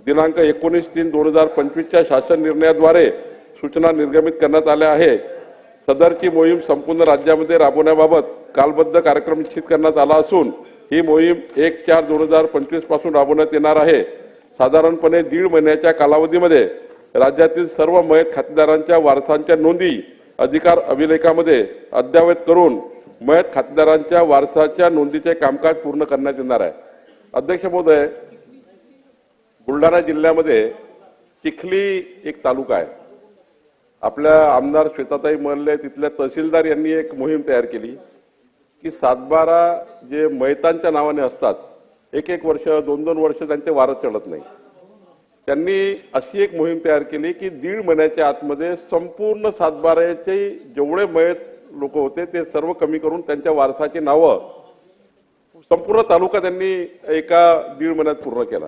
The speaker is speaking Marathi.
दिनांक 19/3/2025 शासन निर्णयाद्वारे सूचना निर्गमित करण्यात आल्या आहे। सदरची मोहीम संपूर्ण राज्यामध्ये राबवण्याबाबत कालबद्ध कार्यक्रम निश्चित करण्यात आला असून ही मोहीम 1/4/2025 पासून राबवण्यात येणार आहे। साधारणपणे 1.5 महिन्याच्या कालावधीमध्ये राज्यातील सर्व मयत खातेदारांच्या वारसांच्या नोंदी अधिकार अभिलेखामध्ये अद्ययावत करून मयत खातेदारांच्या वारसाच्या नोंदीचे कामकाज पूर्ण करण्यात येणार आहे। अध्यक्ष महोदय, बुलढाणा जिल्ह्यामध्ये चिखली एक तालुका आहे। आपल्या आमदार श्वेताताई महल्ले तिथल्या तहसीलदार यांनी एक मोहीम तयार केली की 7/12 जे मयतांच्या नावाने असतात, 1 वर्ष 2 वर्ष त्यांचे वारस चढत नाही। त्यांनी अशी एक मोहीम तयार केली की 1.5 महिन्याच्या आतमध्ये संपूर्ण 7/12चे जेवढे मयत लोक होते ते सर्व कमी करून त्यांच्या वारसाची नावं संपूर्ण तालुका त्यांनी एका 1.5 महिन्यात पूर्ण केला।